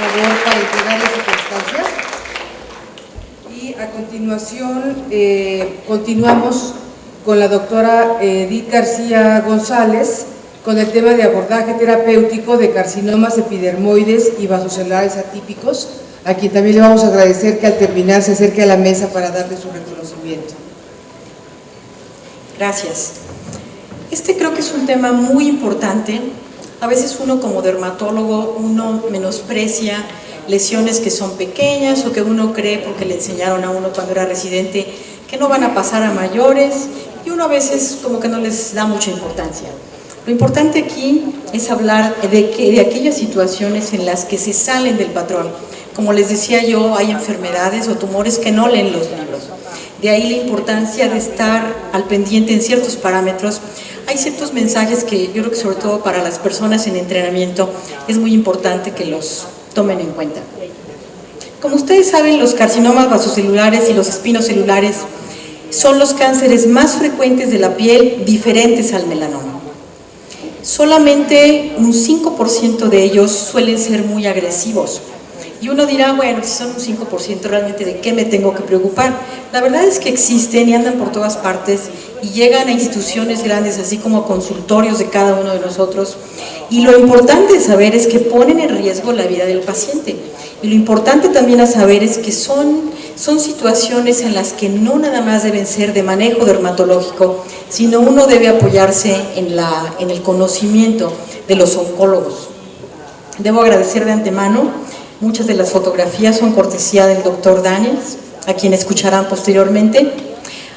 favor para entregarle su constancia. Y a continuación continuamos con la doctora Edith García González con el tema de abordaje terapéutico de carcinomas epidermoides y vasocelulares atípicos, a quien también le vamos a agradecer que al terminar se acerque a la mesa para darle su reconocimiento. Gracias. Este creo que es un tema muy importante. A veces uno como dermatólogo, uno menosprecia lesiones que son pequeñas o que uno cree porque le enseñaron a uno cuando era residente que no van a pasar a mayores y uno a veces como que no les da mucha importancia. Lo importante aquí es hablar de aquellas situaciones en las que se salen del patrón. Como les decía yo, hay enfermedades o tumores que no leen los libros. De ahí la importancia de estar al pendiente en ciertos parámetros. Hay ciertos mensajes que yo creo que sobre todo para las personas en entrenamiento es muy importante que los tomen en cuenta. Como ustedes saben, los carcinomas vasocelulares y los espinocelulares son los cánceres más frecuentes de la piel diferentes al melanoma. Solamente un 5% de ellos suelen ser muy agresivos. Y uno dirá, bueno, si son un 5%, realmente ¿de qué me tengo que preocupar? La verdad es que existen y andan por todas partes y llegan a instituciones grandes, así como a consultorios de cada uno de nosotros. Y lo importante de saber es que ponen en riesgo la vida del paciente. Y lo importante también a saber es que son situaciones en las que no nada más deben ser de manejo dermatológico, sino uno debe apoyarse en el conocimiento de los oncólogos. Debo agradecer de antemano. Muchas de las fotografías son cortesía del doctor Daniels, a quien escucharán posteriormente.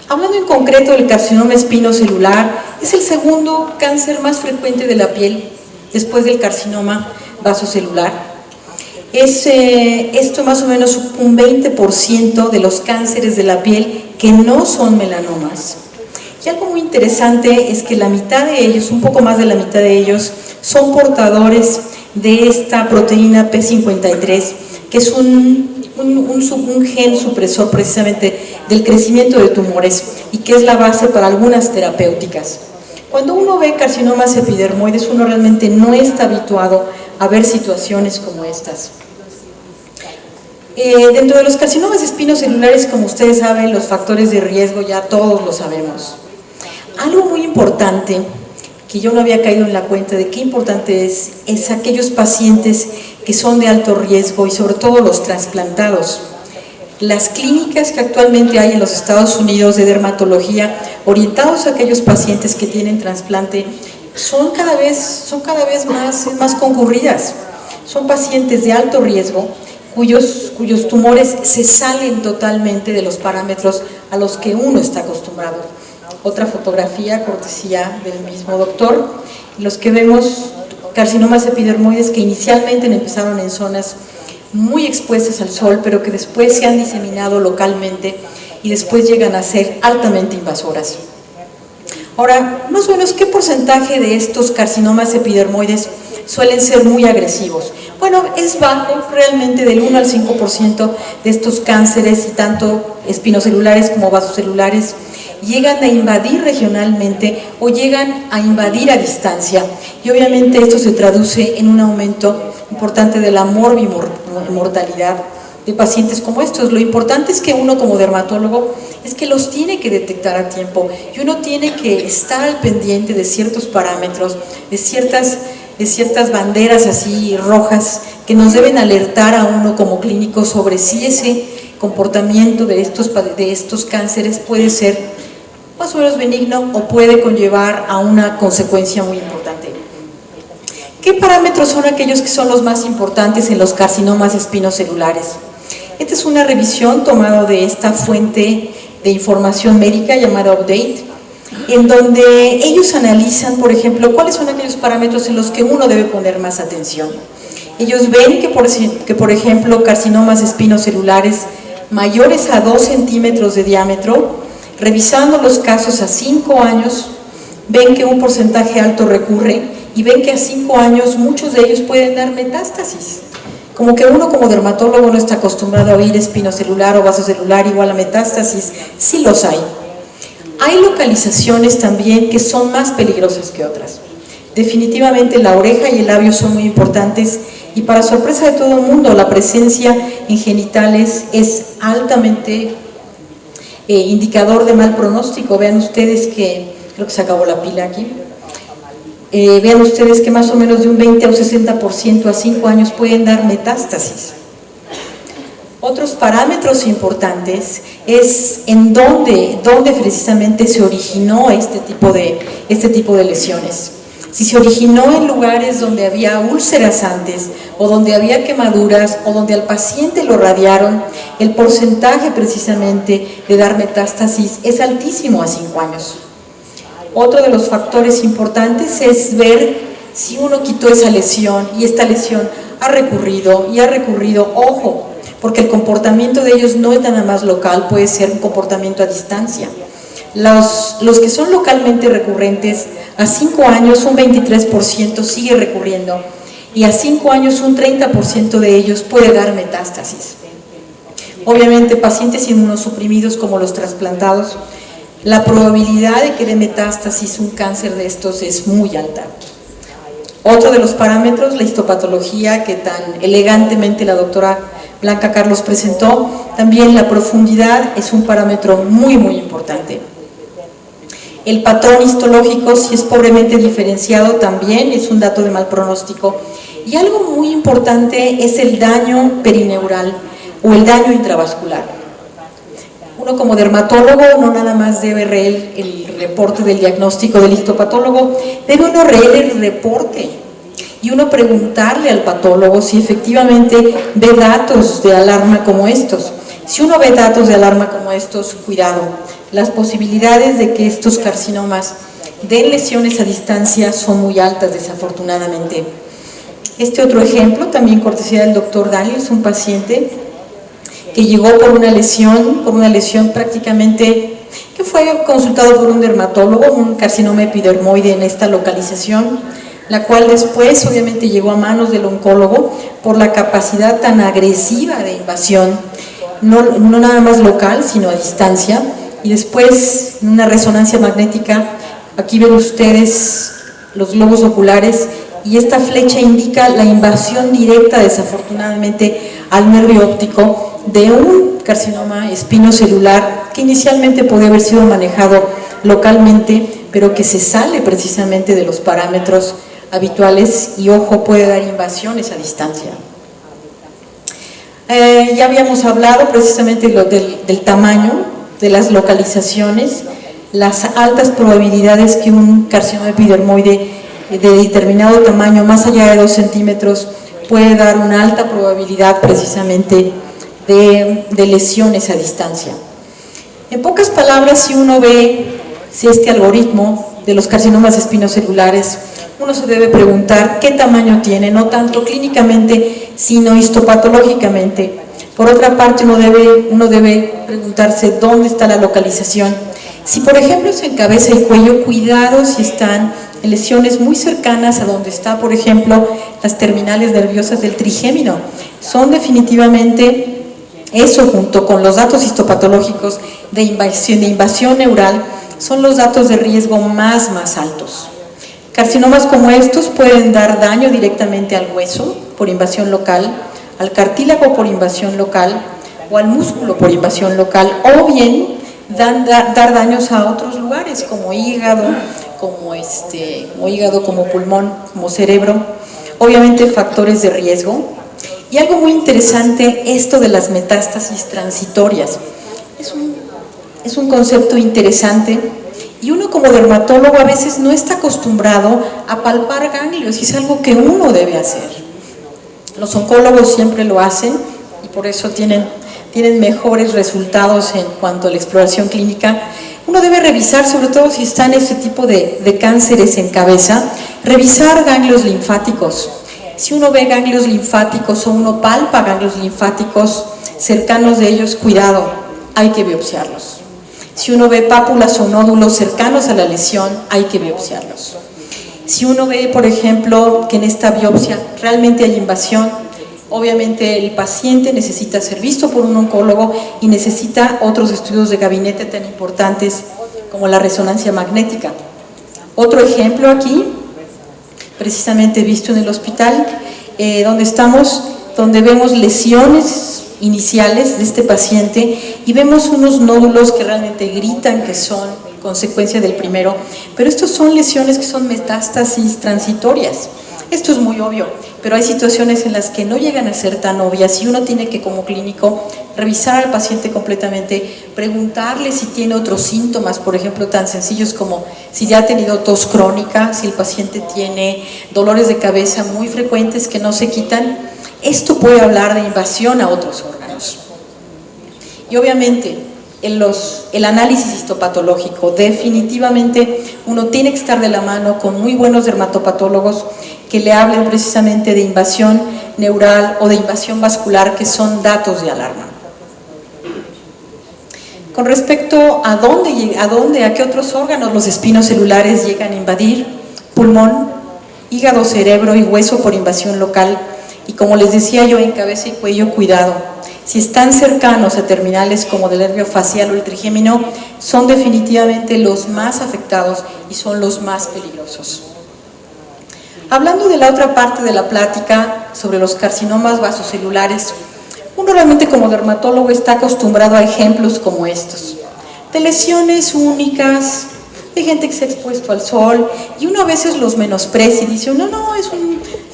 Hablando en concreto del carcinoma espinocelular, es el segundo cáncer más frecuente de la piel después del carcinoma vasocelular. Esto más o menos un 20% de los cánceres de la piel que no son melanomas. Y algo muy interesante es que la mitad de ellos, un poco más de la mitad de ellos, son portadores de esta proteína P53, que es un gen supresor precisamente del crecimiento de tumores y que es la base para algunas terapéuticas. Cuando uno ve carcinomas epidermoides, uno realmente no está habituado a ver situaciones como estas. Dentro de los carcinomas espinocelulares, como ustedes saben, los factores de riesgo ya todos lo sabemos. Algo muy importante que yo no había caído en la cuenta de qué importante es aquellos pacientes que son de alto riesgo y sobre todo los trasplantados. Las clínicas que actualmente hay en los Estados Unidos de dermatología orientados a aquellos pacientes que tienen trasplante son cada vez más concurridas. Son pacientes de alto riesgo cuyos tumores se salen totalmente de los parámetros a los que uno está acostumbrado. Otra fotografía, cortesía del mismo doctor, en los que vemos carcinomas epidermoides que inicialmente empezaron en zonas muy expuestas al sol, pero que después se han diseminado localmente y después llegan a ser altamente invasoras. Ahora, más o menos, ¿qué porcentaje de estos carcinomas epidermoides suelen ser muy agresivos? Bueno, es bajo, realmente del 1 al 5% de estos cánceres, y tanto espinocelulares como vasocelulares, llegan a invadir regionalmente o llegan a invadir a distancia, y obviamente esto se traduce en un aumento importante de la morbimortalidad de pacientes como estos. Lo importante es que uno como dermatólogo es que los tiene que detectar a tiempo y uno tiene que estar al pendiente de ciertos parámetros, de ciertas banderas así rojas que nos deben alertar a uno como clínico sobre si ese comportamiento de estos cánceres puede ser más o menos benigno o puede conllevar a una consecuencia muy importante. ¿Qué parámetros son aquellos que son los más importantes en los carcinomas espinocelulares? Esta es una revisión tomada de esta fuente de información médica llamada Update, en donde ellos analizan, por ejemplo, cuáles son aquellos parámetros en los que uno debe poner más atención. Ellos ven que por ejemplo, carcinomas espinocelulares mayores a 2 centímetros de diámetro, revisando los casos a 5 años, ven que un porcentaje alto recurre y ven que a 5 años muchos de ellos pueden dar metástasis. Como que uno como dermatólogo no está acostumbrado a oír espinocelular o vasocelular igual a metástasis, sí los hay. Hay localizaciones también que son más peligrosas que otras. Definitivamente la oreja y el labio son muy importantes Y para sorpresa de todo el mundo, la presencia en genitales es altamente indicador de mal pronóstico. Vean ustedes que, creo que se acabó la pila aquí, vean ustedes que más o menos de un 20 a un 60% a 5 años pueden dar metástasis. Otros parámetros importantes es en dónde precisamente se originó este tipo de lesiones. Si se originó en lugares donde había úlceras antes, o donde había quemaduras, o donde al paciente lo radiaron, el porcentaje precisamente de dar metástasis es altísimo a 5 años. Otro de los factores importantes es ver si uno quitó esa lesión y esta lesión ha recurrido, ojo, porque el comportamiento de ellos no es nada más local, puede ser un comportamiento a distancia. Los que son localmente recurrentes, a 5 años un 23% sigue recurriendo y a 5 años un 30% de ellos puede dar metástasis. Obviamente pacientes inmunosuprimidos como los trasplantados, la probabilidad de que dé metástasis un cáncer de estos es muy alta. Otro de los parámetros, la histopatología que tan elegantemente la doctora Blanca Carlos presentó, también la profundidad es un parámetro muy importante. El patrón histológico, si es pobremente diferenciado, también es un dato de mal pronóstico. Y algo muy importante es el daño perineural o el daño intravascular. Uno como dermatólogo no nada más debe leer el reporte del diagnóstico del histopatólogo, debe uno leer el reporte y uno preguntarle al patólogo si efectivamente ve datos de alarma como estos. Si uno ve datos de alarma como estos, cuidado, las posibilidades de que estos carcinomas den lesiones a distancia son muy altas, desafortunadamente. Este otro ejemplo, también cortesía del doctor Daniels, un paciente que llegó por una lesión prácticamente, que fue consultado por un dermatólogo, un carcinoma epidermoide en esta localización, la cual después obviamente llegó a manos del oncólogo por la capacidad tan agresiva de invasión, no nada más local, sino a distancia, y después en una resonancia magnética, aquí ven ustedes los globos oculares, y esta flecha indica la invasión directa, desafortunadamente, al nervio óptico de un carcinoma espinocelular que inicialmente podía haber sido manejado localmente, pero que se sale precisamente de los parámetros habituales y, ojo, puede dar invasiones a distancia. Ya habíamos hablado precisamente del tamaño, de las localizaciones, las altas probabilidades que un carcinoma epidermoide de determinado tamaño, más allá de 2 centímetros, puede dar una alta probabilidad precisamente de lesiones a distancia. En pocas palabras, si uno ve este algoritmo de los carcinomas espinocelulares, uno se debe preguntar qué tamaño tiene, no tanto clínicamente, sino histopatológicamente. Por otra parte, uno debe preguntarse dónde está la localización. Si por ejemplo es en cabeza y cuello, cuidado si están en lesiones muy cercanas a donde está, por ejemplo, las terminales nerviosas del trigémino. Son definitivamente eso, junto con los datos histopatológicos de invasión neural, son los datos de riesgo más altos. Carcinomas como estos pueden dar daño directamente al hueso por invasión local, al cartílago por invasión local o al músculo por invasión local, o bien dar daños a otros lugares como hígado, como pulmón, como cerebro, obviamente factores de riesgo. Y algo muy interesante, esto de las metástasis transitorias, es un concepto interesante. Y uno como dermatólogo a veces no está acostumbrado a palpar ganglios y es algo que uno debe hacer. Los oncólogos siempre lo hacen y por eso tienen mejores resultados en cuanto a la exploración clínica. Uno debe revisar, sobre todo si están este tipo de cánceres en cabeza, revisar ganglios linfáticos. Si uno ve ganglios linfáticos o uno palpa ganglios linfáticos cercanos de ellos, cuidado, hay que biopsiarlos. Si uno ve pápulas o nódulos cercanos a la lesión, hay que biopsiarlos. Si uno ve, por ejemplo, que en esta biopsia realmente hay invasión, obviamente el paciente necesita ser visto por un oncólogo y necesita otros estudios de gabinete tan importantes como la resonancia magnética. Otro ejemplo aquí, precisamente visto en el hospital, donde estamos, donde vemos lesiones iniciales de este paciente y vemos unos nódulos que realmente gritan que son consecuencia del primero, pero estos son lesiones que son metástasis transitorias. Esto es muy obvio, pero hay situaciones en las que no llegan a ser tan obvias y uno tiene que, como clínico, revisar al paciente completamente, preguntarle si tiene otros síntomas, por ejemplo, tan sencillos como si ya ha tenido tos crónica, si el paciente tiene dolores de cabeza muy frecuentes que no se quitan. Esto puede hablar de invasión a otros órganos. Y obviamente, el análisis histopatológico, definitivamente uno tiene que estar de la mano con muy buenos dermatopatólogos que le hablen precisamente de invasión neural o de invasión vascular, que son datos de alarma. Con respecto a a qué otros órganos los espinos celulares llegan a invadir: pulmón, hígado, cerebro y hueso por invasión local. Y como les decía yo, en cabeza y cuello, cuidado. Si están cercanos a terminales como del nervio facial o el trigémino, son definitivamente los más afectados y son los más peligrosos. Hablando de la otra parte de la plática sobre los carcinomas vasocelulares, uno realmente como dermatólogo está acostumbrado a ejemplos como estos, de lesiones únicas, de gente que se ha expuesto al sol, y uno a veces los menosprecia y dice, no, es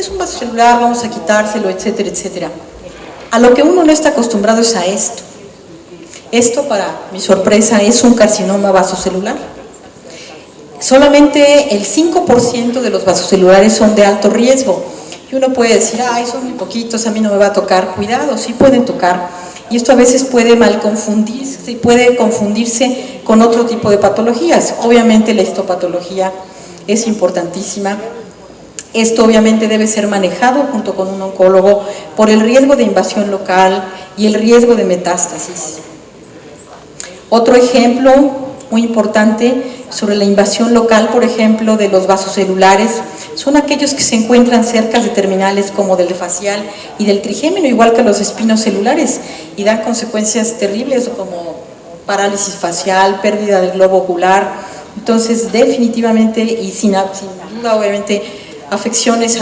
un vasocelular, vamos a quitárselo, etcétera, etcétera. A lo que uno no está acostumbrado es a esto. Esto, para mi sorpresa, es un carcinoma vasocelular. Solamente el 5% de los vasocelulares son de alto riesgo. Y uno puede decir, son muy poquitos, a mí no me va a tocar. Cuidado, sí pueden tocar. Y esto a veces puede confundirse, puede confundirse con otro tipo de patologías. Obviamente la histopatología es importantísima. Esto obviamente debe ser manejado junto con un oncólogo por el riesgo de invasión local y el riesgo de metástasis. Otro ejemplo muy importante sobre la invasión local, por ejemplo, de los vasocelulares, son aquellos que se encuentran cerca de terminales como del facial y del trigémino, igual que los espinos celulares, y dan consecuencias terribles como parálisis facial, pérdida del globo ocular. Entonces, definitivamente y sin duda, obviamente, afecciones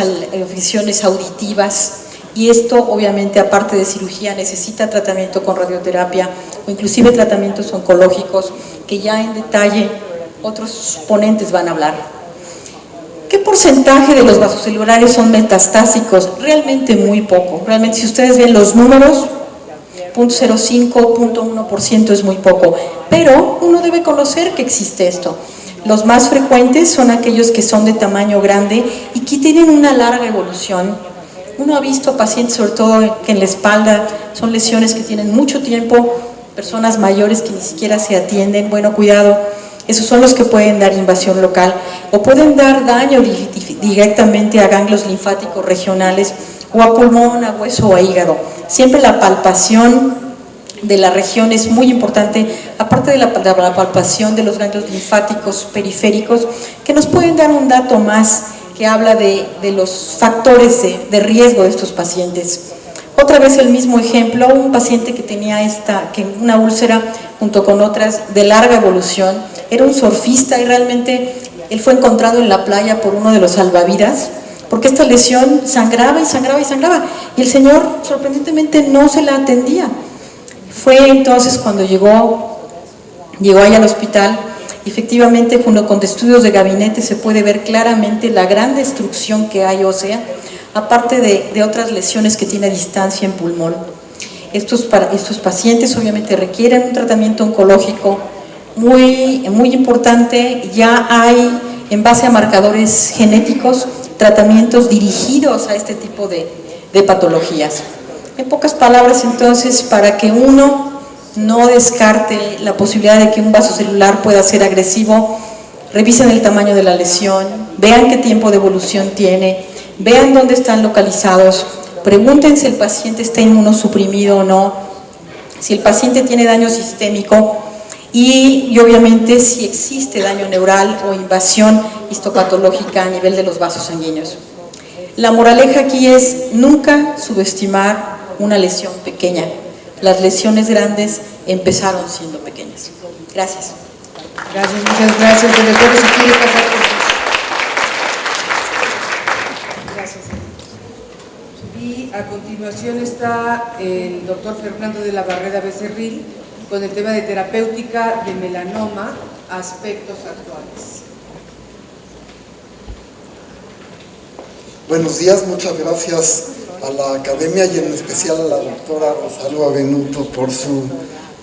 auditivas, y esto obviamente aparte de cirugía necesita tratamiento con radioterapia o inclusive tratamientos oncológicos que ya en detalle otros ponentes van a hablar. ¿Qué porcentaje de los vasocelulares son metastásicos? Realmente muy poco. Realmente, si ustedes ven los números, 0.05, 0.1% es muy poco, pero uno debe conocer que existe esto. Los más frecuentes son aquellos que son de tamaño grande y que tienen una larga evolución. Uno ha visto pacientes, sobre todo que en la espalda, son lesiones que tienen mucho tiempo, personas mayores que ni siquiera se atienden. Bueno, cuidado, esos son los que pueden dar invasión local o pueden dar daño directamente a ganglios linfáticos regionales o a pulmón, a hueso o a hígado. Siempre la palpación de la región es muy importante, aparte de la palpación de los ganglios linfáticos periféricos, que nos pueden dar un dato más que habla de los factores de riesgo de estos pacientes. Otra vez el mismo ejemplo, un paciente que tenía una úlcera junto con otras de larga evolución, era un surfista y realmente él fue encontrado en la playa por uno de los salvavidas, porque esta lesión sangraba y sangraba y sangraba, y el señor sorprendentemente no se la atendía. Fue entonces cuando llegó allá al hospital. Efectivamente, junto con estudios de gabinete se puede ver claramente la gran destrucción que hay ósea, aparte de otras lesiones que tiene a distancia en pulmón. Estos pacientes obviamente requieren un tratamiento oncológico muy importante. Ya hay, en base a marcadores genéticos, tratamientos dirigidos a este tipo de patologías. En pocas palabras, entonces, para que uno no descarte la posibilidad de que un vasocelular pueda ser agresivo, revisen el tamaño de la lesión, vean qué tiempo de evolución tiene, vean dónde están localizados, pregunten si el paciente está inmunosuprimido o no, si el paciente tiene daño sistémico y obviamente si existe daño neural o invasión histopatológica a nivel de los vasos sanguíneos. La moraleja aquí es nunca subestimar una lesión pequeña. Las lesiones grandes empezaron siendo pequeñas. Gracias. Gracias, muchas gracias. Si quiere pasar. Gracias. continuación está el doctor Fernando de la Barrera Becerril con el tema de terapéutica de melanoma, aspectos actuales. Buenos días, muchas gracias a la academia y en especial a la doctora Rosalba Benuto por su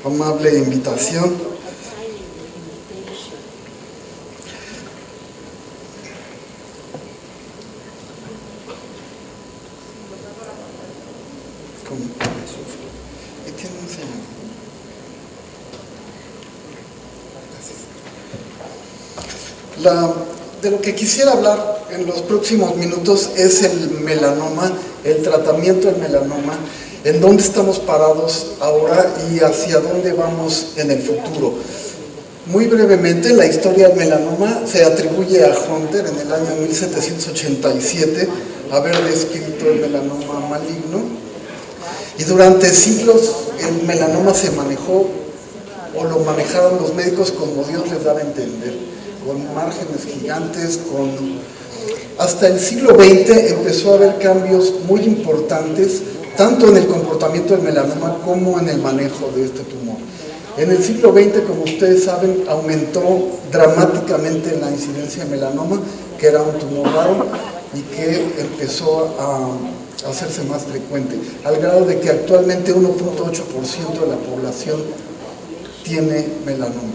amable invitación. De lo que quisiera hablar en los próximos minutos es el melanoma, el tratamiento del melanoma, en dónde estamos parados ahora y hacia dónde vamos en el futuro. Muy brevemente, la historia del melanoma se atribuye a Hunter en el año 1787, haber descrito el melanoma maligno, y durante siglos el melanoma se manejó, o lo manejaron los médicos como Dios les daba a entender, con márgenes gigantes, hasta el siglo XX empezó a haber cambios muy importantes, tanto en el comportamiento del melanoma como en el manejo de este tumor. En el siglo XX, como ustedes saben, aumentó dramáticamente la incidencia de melanoma, que era un tumor raro y que empezó a hacerse más frecuente, al grado de que actualmente 1.8% de la población tiene melanoma.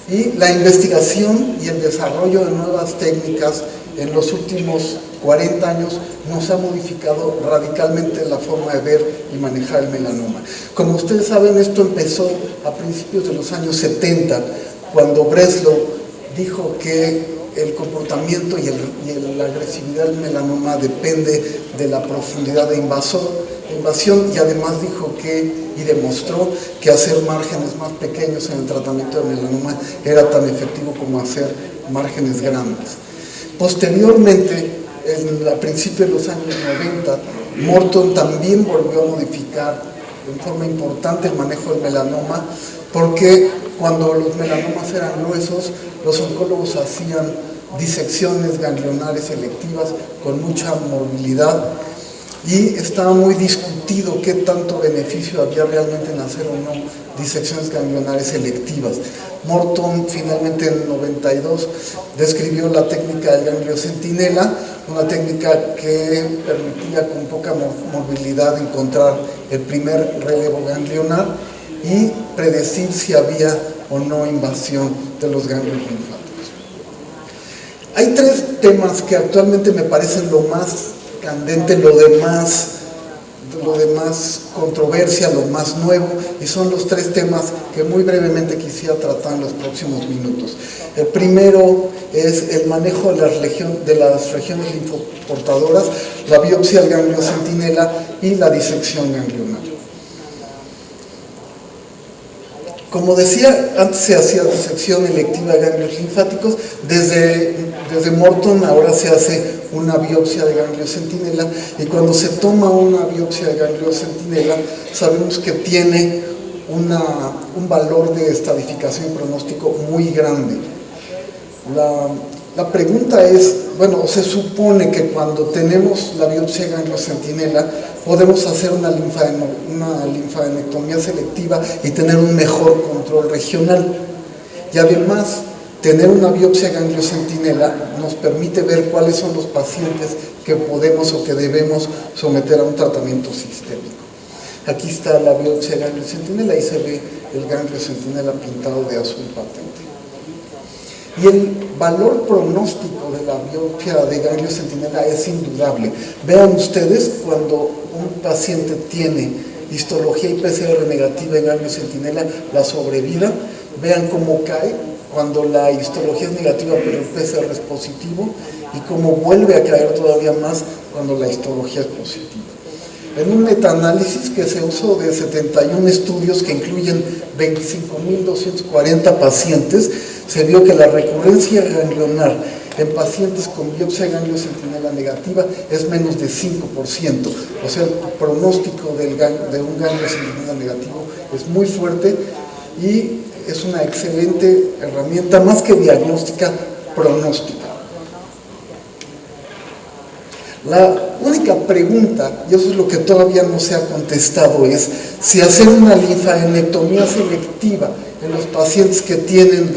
Y la investigación y el desarrollo de nuevas técnicas en los últimos 40 años nos ha modificado radicalmente la forma de ver y manejar el melanoma. Como ustedes saben, esto empezó a principios de los años 70, cuando Breslow dijo que el comportamiento y la agresividad del melanoma depende de la profundidad de invasión, y además dijo y demostró que hacer márgenes más pequeños en el tratamiento del melanoma era tan efectivo como hacer márgenes grandes. Posteriormente, a principios de los años 90, Morton también volvió a modificar en forma importante el manejo del melanoma, porque cuando los melanomas eran gruesos, los oncólogos hacían disecciones ganglionares selectivas con mucha movilidad, y estaba muy discutido qué tanto beneficio había realmente en hacer o no disecciones ganglionares selectivas. Morton finalmente en el 92 describió la técnica del ganglio centinela, una técnica que permitía con poca movilidad encontrar el primer relevo ganglionar y predecir si había o no invasión de los ganglios linfáticos. Hay tres temas que actualmente me parecen lo más candente, lo de más controversia, lo más nuevo, y son los tres temas que muy brevemente quisiera tratar en los próximos minutos. El primero es el manejo de las regiones linfoportadoras, la biopsia del ganglio centinela y la disección ganglionar. Como decía, antes se hacía disección electiva de ganglios linfáticos, desde Morton ahora se hace una biopsia de ganglio centinela, y cuando se toma una biopsia de ganglio centinela sabemos que tiene un valor de estadificación y pronóstico muy grande. La pregunta es, bueno, se supone que cuando tenemos la biopsia de ganglio centinela podemos hacer una linfadenectomía selectiva y tener un mejor control regional, y además tener una biopsia de ganglio centinela nos permite ver cuáles son los pacientes que podemos o que debemos someter a un tratamiento sistémico. Aquí está la biopsia de ganglio centinela y se ve el ganglio centinela pintado de azul patente. Y el valor pronóstico de la biopsia de ganglio centinela es indudable. Vean ustedes, cuando un paciente tiene histología y PCR negativa en ganglio centinela, la sobrevida, vean cómo cae cuando la histología es negativa pero el PCR es positivo, y cómo vuelve a caer todavía más cuando la histología es positiva. En un metaanálisis que se usó de 71 estudios que incluyen 25.240 pacientes, se vio que la recurrencia ganglionar en pacientes con biopsia de ganglio centinela negativa es menos de 5%, o sea, el pronóstico de un ganglio centinela negativo es muy fuerte y es una excelente herramienta, más que diagnóstica, pronóstica. La única pregunta, y eso es lo que todavía no se ha contestado, es si hacer una linfadenectomía selectiva en los pacientes que tienen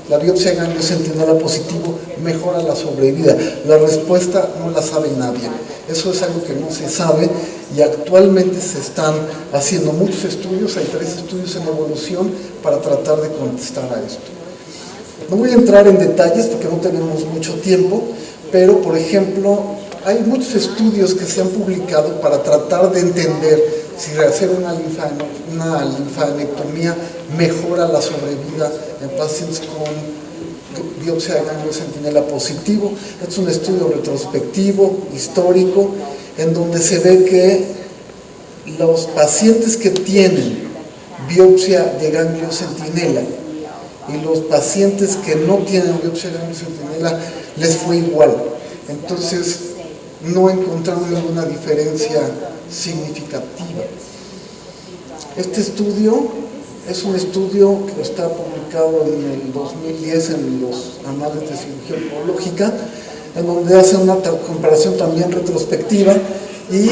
la biopsia de ganglio centinela positivo mejora la sobrevida. La respuesta no la sabe nadie. Eso es algo que no se sabe y actualmente se están haciendo muchos estudios, hay 3 estudios en evolución para tratar de contestar a esto. No voy a entrar en detalles porque no tenemos mucho tiempo, pero por ejemplo, hay muchos estudios que se han publicado para tratar de entender si hacer una linfadenectomía mejora la sobrevida en pacientes con biopsia de ganglio centinela positivo. Es un estudio retrospectivo, histórico, en donde se ve que los pacientes que tienen biopsia de ganglio centinela y los pacientes que no tienen biopsia de ganglio centinela les fue igual. Entonces, no encontraron ninguna diferencia significativa. Este estudio es un estudio que está publicado en el 2010 en los Anales de Cirugía Oncológica, en donde hace una comparación también retrospectiva y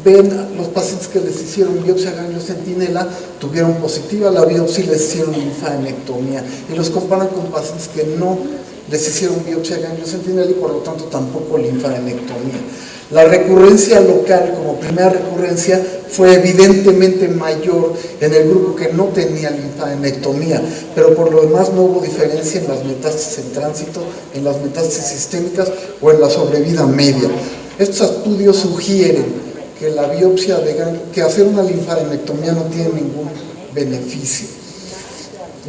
ven los pacientes que les hicieron biopsia de ganglio centinela, tuvieron positiva la biopsia y les hicieron linfadenectomía, y los comparan con pacientes que no les hicieron biopsia de ganglio centinela y por lo tanto tampoco linfadenectomía. La recurrencia local como primera recurrencia fue evidentemente mayor en el grupo que no tenía linfadenectomía, pero por lo demás no hubo diferencia en las metástasis en tránsito, en las metástasis sistémicas o en la sobrevida media. Estos estudios sugieren que la biopsia de ganglio, que hacer una linfadenectomía no tiene ningún beneficio.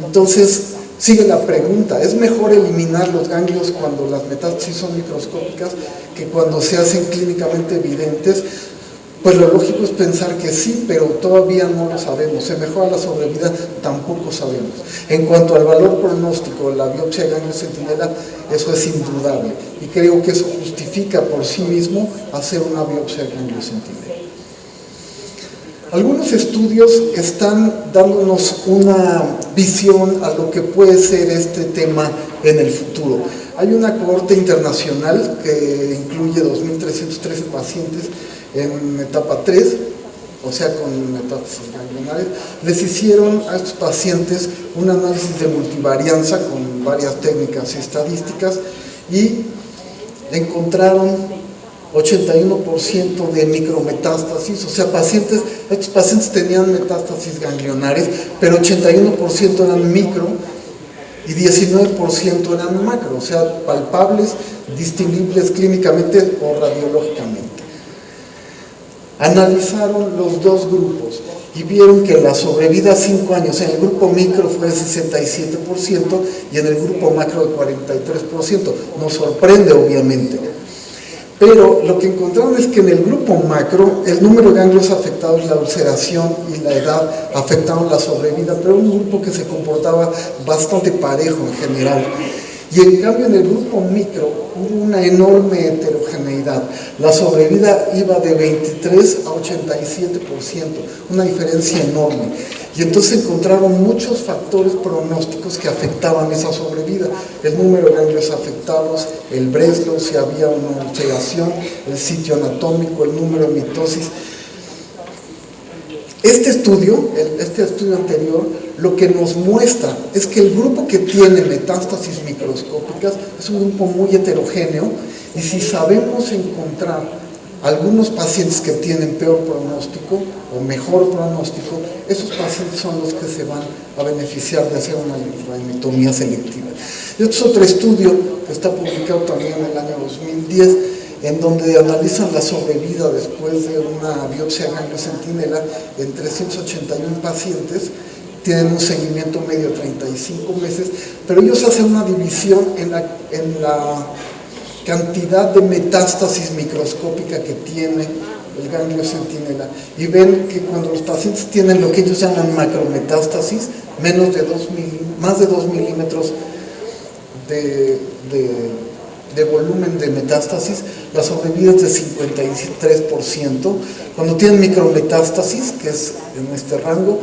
Entonces, sigue la pregunta, ¿es mejor eliminar los ganglios cuando las metástasis son microscópicas que cuando se hacen clínicamente evidentes? Pues lo lógico es pensar que sí, pero todavía no lo sabemos. ¿Se mejora la sobrevida? Tampoco sabemos. En cuanto al valor pronóstico de la biopsia de ganglio centinela, eso es indudable. Y creo que eso justifica por sí mismo hacer una biopsia de ganglio centinela. Algunos estudios están dándonos una visión a lo que puede ser este tema en el futuro. Hay una cohorte internacional que incluye 2.313 pacientes en etapa 3, o sea, con metástasis ganglionares. Les hicieron a estos pacientes un análisis de multivarianza con varias técnicas y estadísticas y encontraron 81% de micrometástasis, o sea, estos pacientes tenían metástasis ganglionares, pero 81% eran micro y 19% eran macro, o sea, palpables, distinguibles clínicamente o radiológicamente. Analizaron los dos grupos y vieron que la sobrevida a 5 años en el grupo micro fue de 67% y en el grupo macro de 43%. Nos sorprende, obviamente. Pero lo que encontraron es que en el grupo macro, el número de ganglios afectados, la ulceración y la edad afectaron la sobrevida, pero un grupo que se comportaba bastante parejo en general. Y en cambio en el grupo micro hubo una enorme heterogeneidad. La sobrevida iba de 23 a 87%, una diferencia enorme. Y entonces encontraron muchos factores pronósticos que afectaban esa sobrevida. El número de ganglios afectados, el Breslow, si había una ulceración, el sitio anatómico, el número de mitosis. Este estudio anterior, lo que nos muestra es que el grupo que tiene metástasis microscópicas es un grupo muy heterogéneo y si sabemos encontrar algunos pacientes que tienen peor pronóstico o mejor pronóstico, esos pacientes son los que se van a beneficiar de hacer una linfadenectomía selectiva. Y este es otro estudio que está publicado también en el año 2010, en donde analizan la sobrevida después de una biopsia de ganglio centinela en 381 pacientes, tienen un seguimiento medio de 35 meses, pero ellos hacen una división en la cantidad de metástasis microscópica que tiene el ganglio centinela y ven que cuando los pacientes tienen lo que ellos llaman macrometástasis, más de 2 milímetros de volumen de metástasis, la sobrevida es de 53%. Cuando tienen micrometástasis, que es en este rango,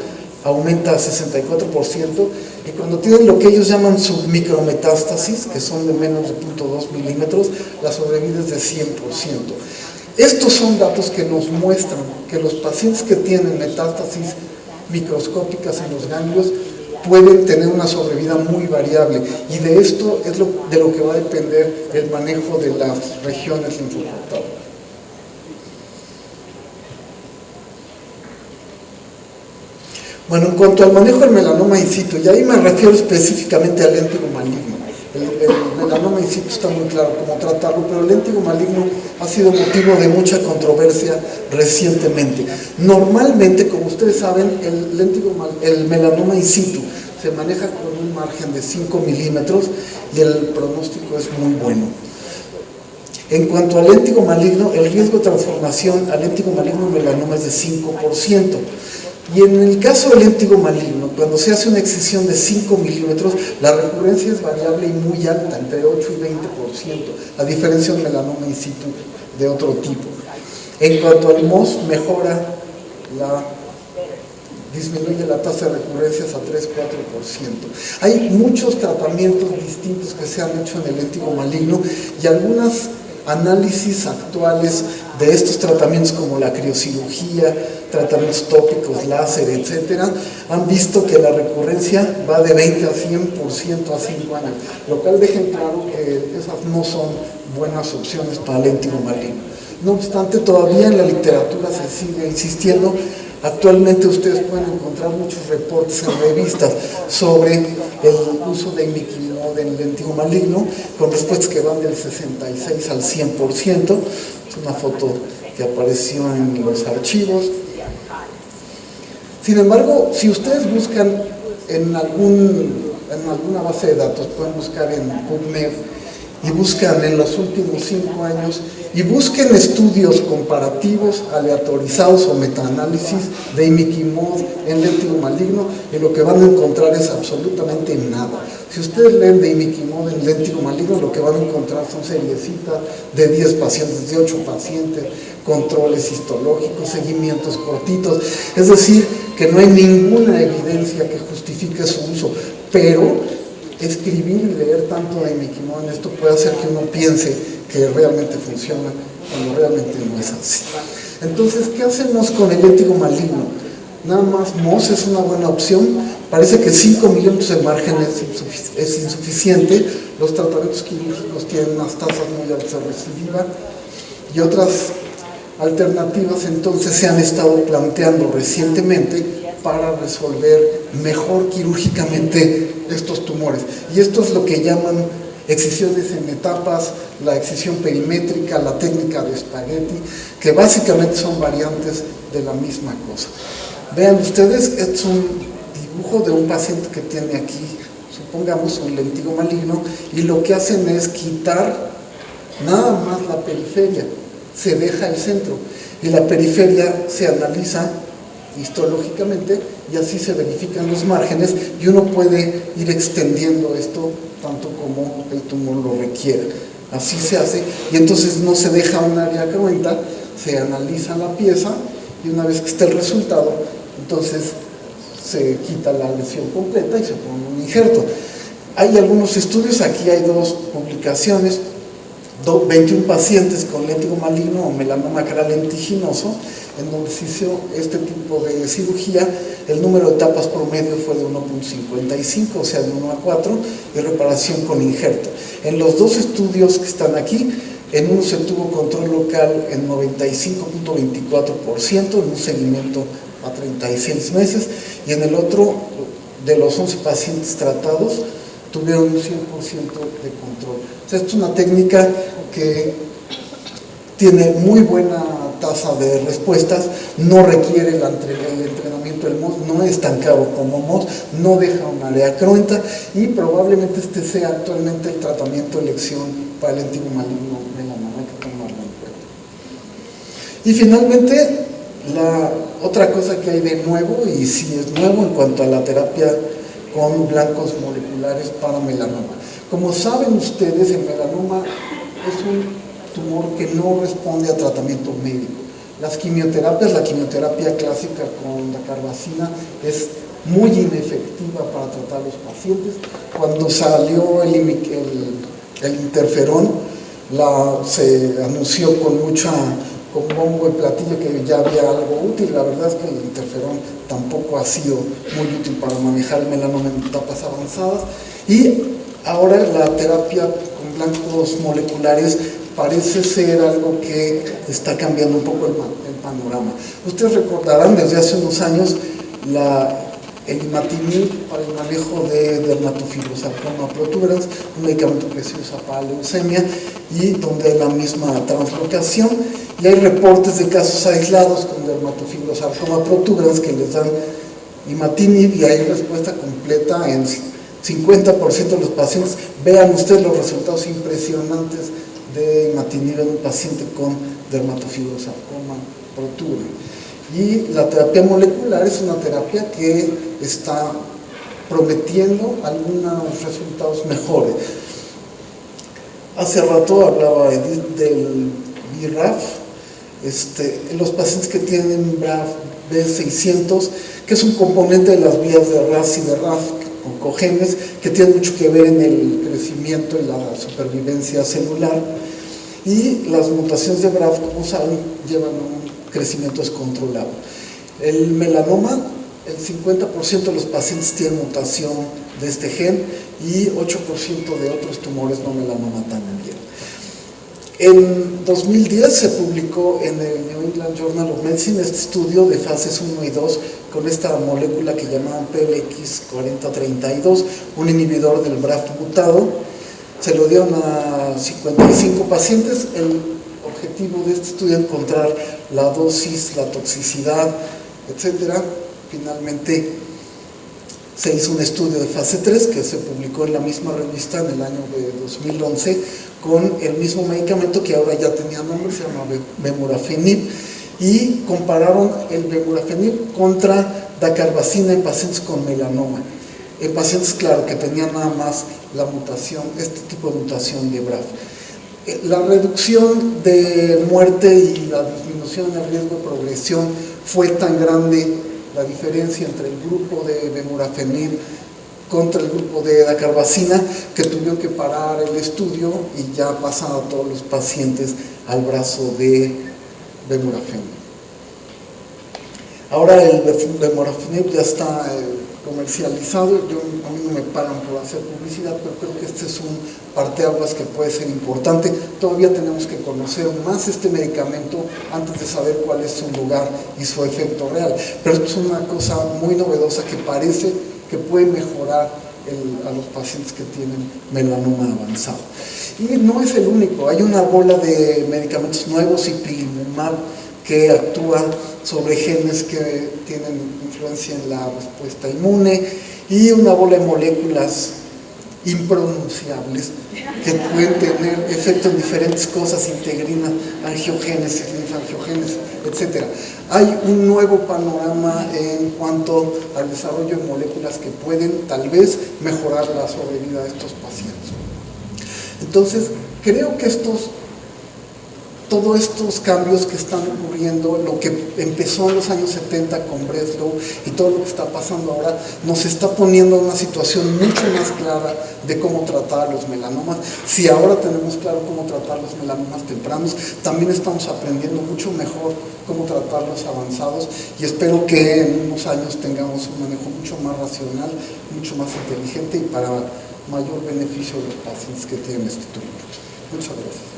aumenta a 64%, y cuando tienen lo que ellos llaman submicrometástasis, que son de menos de 0.2 milímetros, la sobrevida es de 100%. Estos son datos que nos muestran que los pacientes que tienen metástasis microscópicas en los ganglios pueden tener una sobrevida muy variable, y de esto es de lo que va a depender el manejo de las regiones linfoportadas. Bueno, en cuanto al manejo del melanoma in situ, y ahí me refiero específicamente al léntigo maligno. El melanoma in situ está muy claro cómo tratarlo, pero el léntigo maligno ha sido motivo de mucha controversia recientemente. Normalmente, como ustedes saben, el melanoma in situ se maneja con un margen de 5 milímetros y el pronóstico es muy bueno. En cuanto al léntigo maligno, el riesgo de transformación al léntigo maligno en melanoma es de 5%. Y en el caso del léntigo maligno, cuando se hace una excisión de 5 milímetros, la recurrencia es variable y muy alta, entre 8 y 20%, a diferencia de un melanoma in situ de otro tipo. En cuanto al MOS, disminuye la tasa de recurrencias a 3-4%. Hay muchos tratamientos distintos que se han hecho en el léntigo maligno, y algunos análisis actuales de estos tratamientos, como la criocirugía, tratamientos tópicos, láser, etcétera, han visto que la recurrencia va de 20 a 100% a 5 años, lo cual deja claro que esas no son buenas opciones para el léntigo maligno. No obstante, todavía en la literatura se sigue insistiendo. Actualmente ustedes pueden encontrar muchos reportes en revistas sobre el uso de imiquimod en léntigo maligno, con respuestas que van del 66 al 100%. Es una foto que apareció en los archivos. Sin embargo, si ustedes buscan en alguna base de datos, pueden buscar en PubMed, y buscan en los últimos 5 años, y busquen estudios comparativos, aleatorizados o metaanálisis de imiquimod en léntigo maligno, y lo que van a encontrar es absolutamente nada. Si ustedes leen de imiquimod en léntigo maligno, lo que van a encontrar son seriecitas de 10 pacientes, de 8 pacientes, controles histológicos, seguimientos cortitos, es decir, que no hay ninguna evidencia que justifique su uso, pero escribir y leer tanto de imiquimod en esto puede hacer que uno piense que realmente funciona, cuando realmente no es así. Entonces, ¿qué hacemos con el léntigo maligno? Nada más MOS es una buena opción. Parece que 5 milímetros de margen es insuficiente. Los tratamientos quirúrgicos tienen unas tasas muy altas de recidiva, y otras alternativas entonces se han estado planteando recientemente para resolver mejor quirúrgicamente estos tumores. Y esto es lo que llaman excisiones en etapas, la excisión perimétrica, la técnica de espagueti, que básicamente son variantes de la misma cosa. Vean ustedes, es un dibujo de un paciente que tiene aquí, supongamos, un léntigo maligno, y lo que hacen es quitar nada más la periferia, se deja el centro, y la periferia se analiza histológicamente, y así se verifican los márgenes, y uno puede ir extendiendo esto tanto como el tumor lo requiera. Así se hace, y entonces no se deja un área cruenta, se analiza la pieza, y una vez que esté el resultado, entonces se quita la lesión completa y se pone un injerto. Hay algunos estudios, aquí hay 2 publicaciones, 21 pacientes con léntigo maligno o melanoma acral lentiginoso, en donde se hizo este tipo de cirugía. El número de etapas promedio fue de 1.55, o sea, de 1 a 4, y reparación con injerto. En los 2 estudios que están aquí, en uno se tuvo control local en 95.24%, en un seguimiento a 36 meses, y en el otro, de los 11 pacientes tratados, tuvieron un 100% de control. O sea, esta es una técnica que tiene muy buena tasa de respuestas, no requiere el entrenamiento del MOS, no es tan caro como MOS, no deja un área cruenta, y probablemente este sea actualmente el tratamiento de elección para el léntigo maligno melanoma, hay que tomarlo en cuenta. Y finalmente, la otra cosa que hay de nuevo, y sí es nuevo en cuanto a la terapia con blancos moleculares para melanoma. Como saben ustedes, el melanoma es un tumor que no responde a tratamiento médico. Las quimioterapias, la quimioterapia clásica con dacarbazina es muy inefectiva para tratar a los pacientes. Cuando salió el interferón, se anunció con bombo y platillo que ya había algo útil. La verdad es que el interferón tampoco ha sido muy útil para manejar el melanoma en etapas avanzadas, y ahora la terapia con blancos moleculares parece ser algo que está cambiando un poco el panorama. Ustedes recordarán desde hace unos años el imatinib para el manejo de dermatofibrosarcoma protuberans, un medicamento que se usa para leucemia y donde hay la misma translocación, y hay reportes de casos aislados con dermatofibrosarcoma protuberans que les dan imatinib y hay respuesta completa en 50% de los pacientes. Vean ustedes los resultados impresionantes de imatinib en un paciente con dermatofibrosarcoma protuberans. Y la terapia molecular es una terapia que está prometiendo algunos resultados mejores. Hace rato hablaba Edith del BRAF, los pacientes que tienen BRAF B600, que es un componente de las vías de RAS y de RAF, oncogenes, que tienen mucho que ver en el crecimiento y la supervivencia celular, y las mutaciones de BRAF, como saben, llevan a un crecimiento descontrolado. El melanoma, el 50% de los pacientes tienen mutación de este gen y 8% de otros tumores no melanoma también. En 2010 se publicó en el New England Journal of Medicine este estudio de fases 1 y 2 con esta molécula que llamaban PLX4032, un inhibidor del BRAF mutado. Se lo dieron a 55 pacientes. El objetivo de este estudio es encontrar la dosis, la toxicidad, etcétera. Finalmente se hizo un estudio de fase 3 que se publicó en la misma revista en el año de 2011 con el mismo medicamento que ahora ya tenía nombre, se llama Vemurafenib, y compararon el Vemurafenib contra dacarbazina en pacientes con melanoma, en pacientes, claro, que tenían nada más la mutación, este tipo de mutación de BRAF. La reducción de muerte y la disminución del riesgo de progresión fue tan grande, la diferencia entre el grupo de Vemurafenib contra el grupo de dacarbazina, que tuvieron que parar el estudio y ya pasan a todos los pacientes al brazo de Vemurafenib. Ahora el Vemurafenib ya está comercializado. A mí no me pagan por hacer publicidad, pero creo que este es un parteaguas que puede ser importante. Todavía tenemos que conocer más este medicamento antes de saber cuál es su lugar y su efecto real, pero esto es una cosa muy novedosa que parece que puede mejorar a los pacientes que tienen melanoma avanzado. Y no es el único, hay una bola de medicamentos nuevos, ipilimumab, que actúa sobre genes que tienen influencia en la respuesta inmune, y una bola de moléculas impronunciables que pueden tener efectos en diferentes cosas, integrina, angiogénesis, linfangiogénesis, etc. Hay un nuevo panorama en cuanto al desarrollo de moléculas que pueden tal vez mejorar la sobrevida de estos pacientes. Entonces, creo que todos estos cambios que están ocurriendo, lo que empezó en los años 70 con Breslow y todo lo que está pasando ahora, nos está poniendo en una situación mucho más clara de cómo tratar los melanomas. Si ahora tenemos claro cómo tratar los melanomas tempranos, también estamos aprendiendo mucho mejor cómo tratar los avanzados, y espero que en unos años tengamos un manejo mucho más racional, mucho más inteligente y para mayor beneficio de los pacientes que tienen este tumor. Muchas gracias.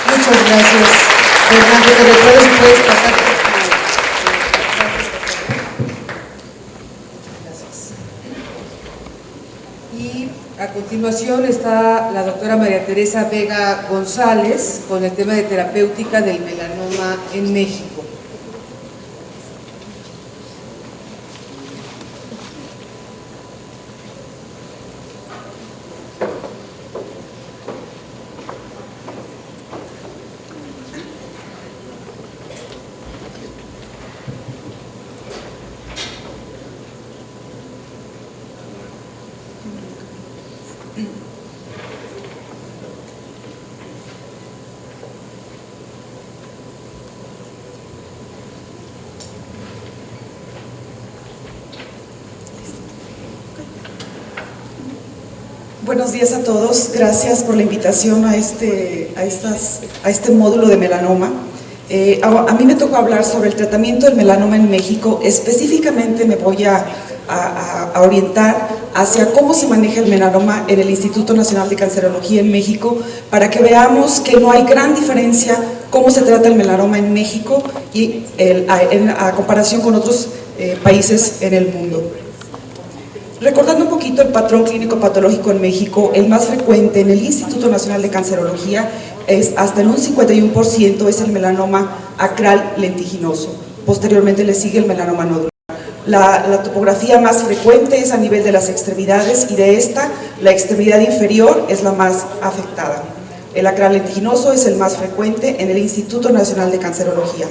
Muchas gracias, Fernando. Te recuerdo si puedes pasar. Gracias. Y a continuación está la doctora María Teresa Vega González con el tema de terapéutica del melanoma en México. Buenos días a todos, gracias por la invitación a este módulo de melanoma. A mí me tocó hablar sobre el tratamiento del melanoma en México. Específicamente me voy a orientar hacia cómo se maneja el melanoma en el Instituto Nacional de Cancerología en México, para que veamos que no hay gran diferencia cómo se trata el melanoma en México y a comparación con otros países en el mundo. Recordando un poquito el patrón clínico patológico en México, el más frecuente en el Instituto Nacional de Cancerología es hasta en un 51% es el melanoma acral lentiginoso. Posteriormente le sigue el melanoma nodular. La topografía más frecuente es a nivel de las extremidades y de esta, la extremidad inferior es la más afectada. El acral lentiginoso es el más frecuente en el Instituto Nacional de Cancerología.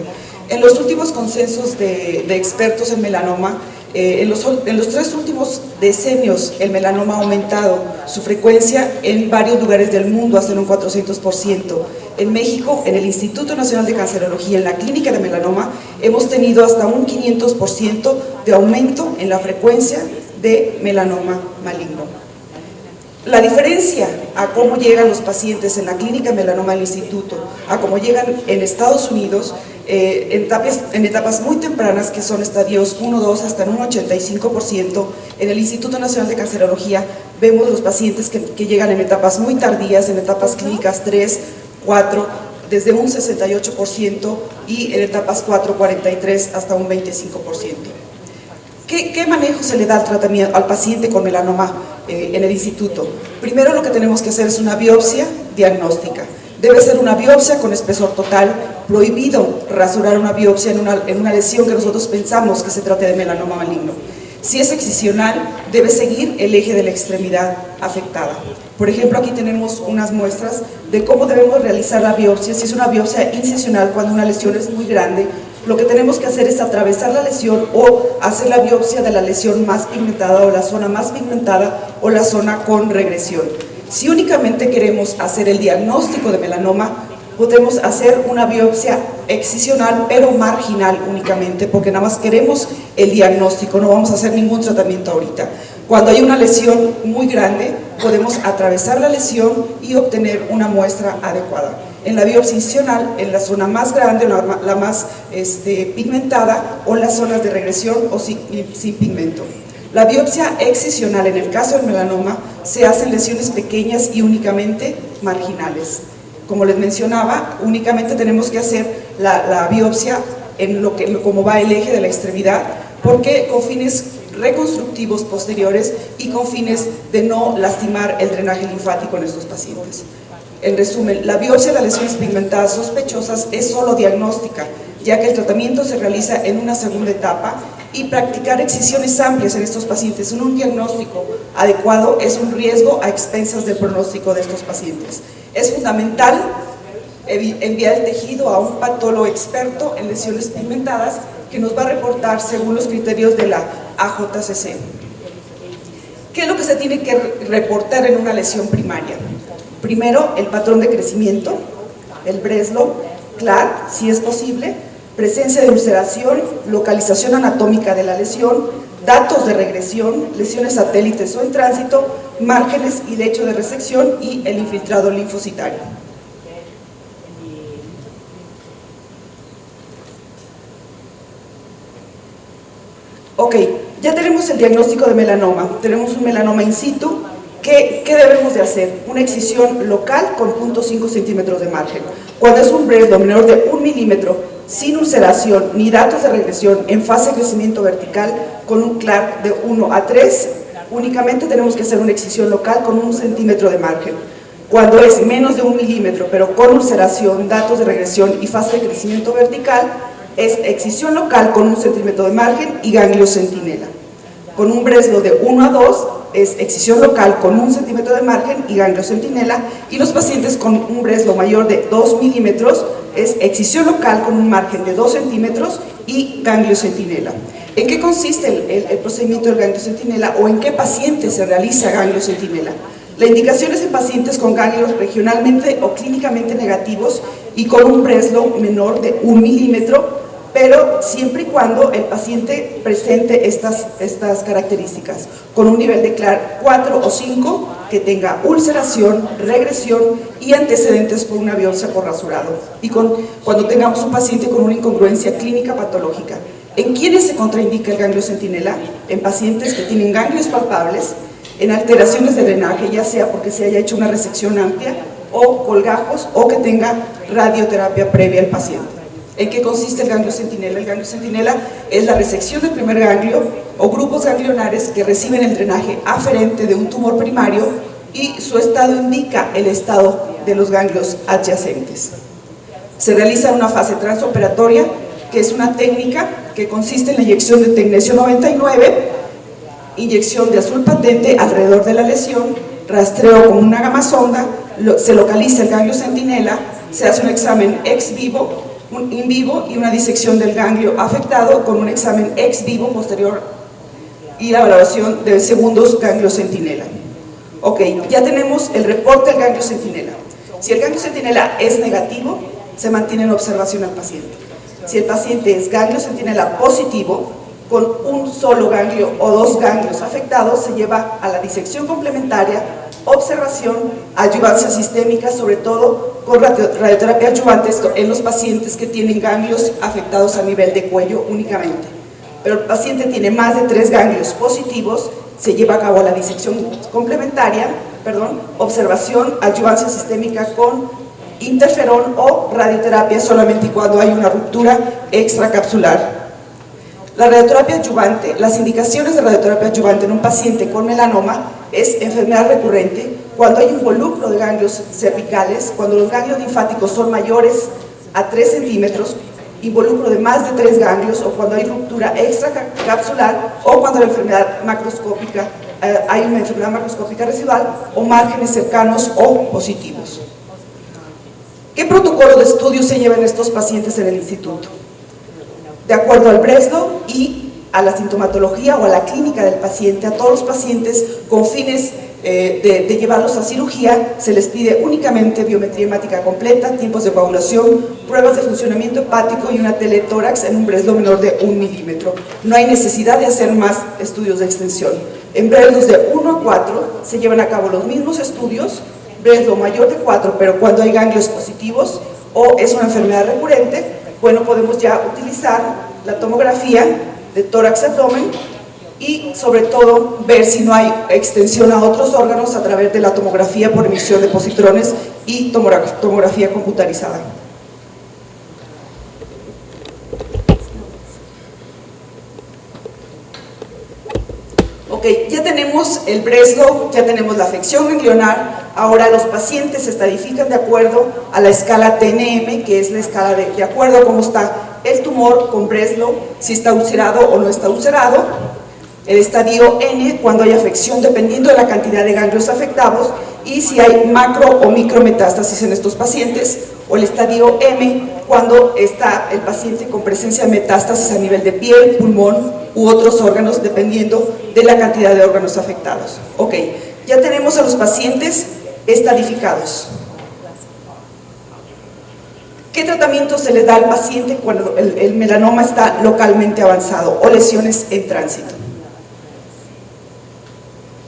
En los últimos consensos de expertos en melanoma, en los 3 últimos decenios el melanoma ha aumentado su frecuencia en varios lugares del mundo hasta en un 400%. En México, en el Instituto Nacional de Cancerología, en la clínica de melanoma, hemos tenido hasta un 500% de aumento en la frecuencia de melanoma maligno. La diferencia a cómo llegan los pacientes en la clínica de melanoma del instituto, a cómo llegan en Estados Unidos, en etapas muy tempranas, que son estadios 1, 2, hasta en un 85%, en el Instituto Nacional de Cancerología vemos los pacientes que llegan en etapas muy tardías, en etapas clínicas 3, 4, desde un 68% y en etapas 4, 43 hasta un 25%. ¿Qué manejo se le da al tratamiento al paciente con melanoma en el instituto? Primero lo que tenemos que hacer es una biopsia diagnóstica. Debe ser una biopsia con espesor total, prohibido rasurar una biopsia en una lesión que nosotros pensamos que se trate de melanoma maligno. Si es excisional, debe seguir el eje de la extremidad afectada. Por ejemplo, aquí tenemos unas muestras de cómo debemos realizar la biopsia. Si es una biopsia incisional, cuando una lesión es muy grande, lo que tenemos que hacer es atravesar la lesión o hacer la biopsia de la lesión más pigmentada o la zona más pigmentada o la zona con regresión. Si únicamente queremos hacer el diagnóstico de melanoma, podemos hacer una biopsia excisional pero marginal únicamente, porque nada más queremos el diagnóstico, no vamos a hacer ningún tratamiento ahorita. Cuando hay una lesión muy grande, podemos atravesar la lesión y obtener una muestra adecuada. En la biopsia incisional, en la zona más grande, la más pigmentada, o en las zonas de regresión o sin pigmento. La biopsia excisional, en el caso del melanoma, se hacen lesiones pequeñas y únicamente marginales. Como les mencionaba, únicamente tenemos que hacer la biopsia en como va el eje de la extremidad, porque con fines reconstructivos posteriores y con fines de no lastimar el drenaje linfático en estos pacientes. En resumen, la biopsia de las lesiones pigmentadas sospechosas es solo diagnóstica, ya que el tratamiento se realiza en una segunda etapa, y practicar excisiones amplias en estos pacientes en un diagnóstico adecuado es un riesgo a expensas del pronóstico de estos pacientes. Es fundamental enviar el tejido a un patólogo experto en lesiones pigmentadas que nos va a reportar según los criterios de la AJCC. ¿Qué es lo que se tiene que reportar en una lesión primaria? Primero, el patrón de crecimiento, el Breslow, CLAR, si es posible, presencia de ulceración, localización anatómica de la lesión, datos de regresión, lesiones satélites o en tránsito, márgenes y lecho de resección y el infiltrado linfocitario. Ok, ya tenemos el diagnóstico de melanoma, tenemos un melanoma in situ. ¿Qué debemos de hacer? Una excisión local con 0.5 centímetros de margen. Cuando es un Breslow menor de 1 milímetro, sin ulceración ni datos de regresión, en fase de crecimiento vertical, con un CLAR de 1 a 3, únicamente tenemos que hacer una excisión local con 1 centímetro de margen. Cuando es menos de 1 milímetro, pero con ulceración, datos de regresión y fase de crecimiento vertical, es excisión local con 1 centímetro de margen y ganglio centinela. Con un Breslow de 1 a 2, es excisión local con 1 centímetro de margen y ganglio centinela, y los pacientes con un Breslow mayor de 2 milímetros es excisión local con un margen de 2 centímetros y ganglio centinela. ¿En qué consiste el procedimiento del ganglio centinela o en qué pacientes se realiza ganglio centinela? La indicación es en pacientes con ganglios regionalmente o clínicamente negativos y con un Breslow menor de 1 milímetro pero siempre y cuando el paciente presente estas características, con un nivel de CLAR 4 o 5, que tenga ulceración, regresión y antecedentes por una biopsia por rasurado, y cuando tengamos un paciente con una incongruencia clínica patológica. ¿En quiénes se contraindica el ganglio centinela? En pacientes que tienen ganglios palpables, en alteraciones de drenaje, ya sea porque se haya hecho una resección amplia o colgajos, o que tenga radioterapia previa al paciente. ¿En qué consiste el ganglio centinela? El ganglio centinela es la resección del primer ganglio o grupos ganglionares que reciben el drenaje aferente de un tumor primario, y su estado indica el estado de los ganglios adyacentes. Se realiza en una fase transoperatoria, que es una técnica que consiste en la inyección de tecnesio 99, inyección de azul patente alrededor de la lesión, rastreo con una gamasonda, se localiza el ganglio centinela, se hace un examen in vivo y una disección del ganglio afectado con un examen ex vivo posterior y la valoración de segundos ganglio centinela. Ok, ya tenemos el reporte del ganglio centinela. Si el ganglio centinela es negativo, se mantiene en observación al paciente. Si el paciente es ganglio centinela positivo, con un solo ganglio o dos ganglios afectados, se lleva a la disección complementaria, observación, adyuvancia sistémica, sobre todo con radioterapia adyuvante en los pacientes que tienen ganglios afectados a nivel de cuello únicamente. Pero el paciente tiene más de 3 ganglios positivos, se lleva a cabo la disección complementaria, observación, adyuvancia sistémica con interferón o radioterapia solamente cuando hay una ruptura extracapsular. La radioterapia adyuvante, las indicaciones de radioterapia adyuvante en un paciente con melanoma es enfermedad recurrente, cuando hay involucro de ganglios cervicales, cuando los ganglios linfáticos son mayores a 3 centímetros, involucro de más de 3 ganglios, o cuando hay ruptura extracapsular, o cuando la enfermedad macroscópica, hay una enfermedad macroscópica residual o márgenes cercanos o positivos. ¿Qué protocolo de estudio se lleva en estos pacientes en el instituto? De acuerdo al Breslow y a la sintomatología o a la clínica del paciente, a todos los pacientes con fines de llevarlos a cirugía, se les pide únicamente biometría hemática completa, tiempos de coagulación, pruebas de funcionamiento hepático y una teletórax en un Breslow menor de 1 milímetro. No hay necesidad de hacer más estudios de extensión. En Breslows de 1 a 4 se llevan a cabo los mismos estudios, Breslow mayor de 4, pero cuando hay ganglios positivos o es una enfermedad recurrente, bueno, podemos ya utilizar la tomografía de tórax-abdomen y sobre todo ver si no hay extensión a otros órganos a través de la tomografía por emisión de positrones y tomografía computarizada. Ok, ya tenemos el Breslow, ya tenemos la afección ganglionar. Ahora los pacientes se estadifican de acuerdo a la escala TNM, que es la escala de acuerdo a cómo está el tumor con Breslow, si está ulcerado o no está ulcerado. El estadio N, cuando hay afección dependiendo de la cantidad de ganglios afectados, y si hay macro o micrometástasis en estos pacientes, o el estadio M, cuando está el paciente con presencia de metástasis a nivel de piel, pulmón u otros órganos, dependiendo de la cantidad de órganos afectados. Ok, ya tenemos a los pacientes estadificados. ¿Qué tratamiento se les da al paciente cuando el melanoma está localmente avanzado o lesiones en tránsito?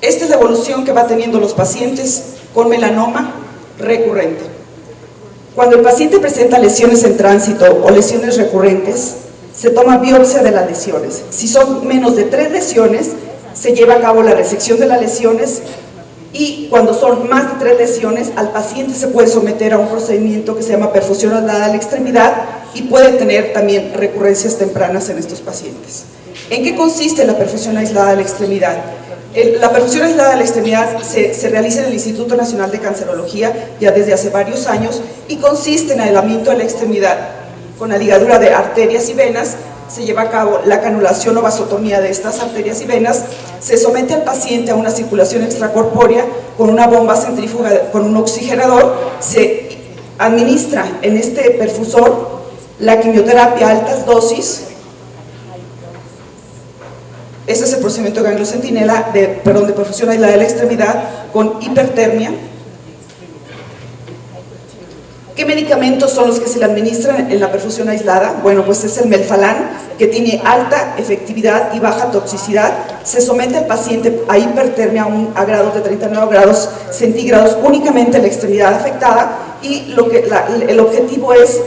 Esta es la evolución que va teniendo los pacientes con melanoma recurrente. Cuando el paciente presenta lesiones en tránsito o lesiones recurrentes, se toma biopsia de las lesiones. Si son menos de 3 lesiones, se lleva a cabo la resección de las lesiones, y cuando son más de 3 lesiones, al paciente se puede someter a un procedimiento que se llama perfusión aislada a la extremidad, y puede tener también recurrencias tempranas en estos pacientes. ¿En qué consiste la perfusión aislada a la extremidad? La perfusión aislada a la extremidad se realiza en el Instituto Nacional de Cancerología ya desde hace varios años, y consiste en aislamiento de la extremidad con la ligadura de arterias y venas. Se lleva a cabo la canulación o vasotomía de estas arterias y venas, se somete al paciente a una circulación extracorpórea con una bomba centrífuga, con un oxigenador, se administra en este perfusor la quimioterapia a altas dosis. Este es el procedimiento de ganglio centinela, de perfusión aislada de la extremidad con hipertermia. ¿Qué medicamentos medicamentos son los que se le administran en la perfusión aislada? Bueno, pues es el Melphalan, que tiene alta efectividad y baja toxicidad. Se somete al paciente a hipertermia a grados de 39 grados centígrados únicamente en la extremidad afectada, y el objetivo es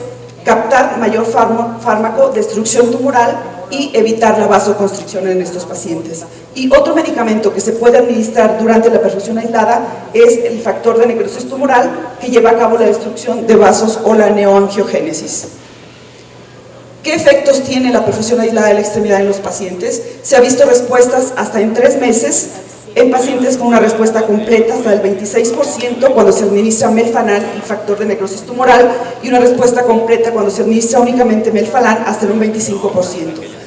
captar mayor fármaco, destrucción tumoral y evitar la vasoconstricción en estos pacientes. Y otro medicamento que se puede administrar durante la perfusión aislada es el factor de necrosis tumoral, que lleva a cabo la destrucción de vasos o la neoangiogénesis. ¿Qué efectos tiene la perfusión aislada de la extremidad en los pacientes? Se ha visto respuestas hasta en 3 meses en pacientes con una respuesta completa hasta del 26% cuando se administra Melphalan y factor de necrosis tumoral, y una respuesta completa cuando se administra únicamente Melphalan hasta en un 25%.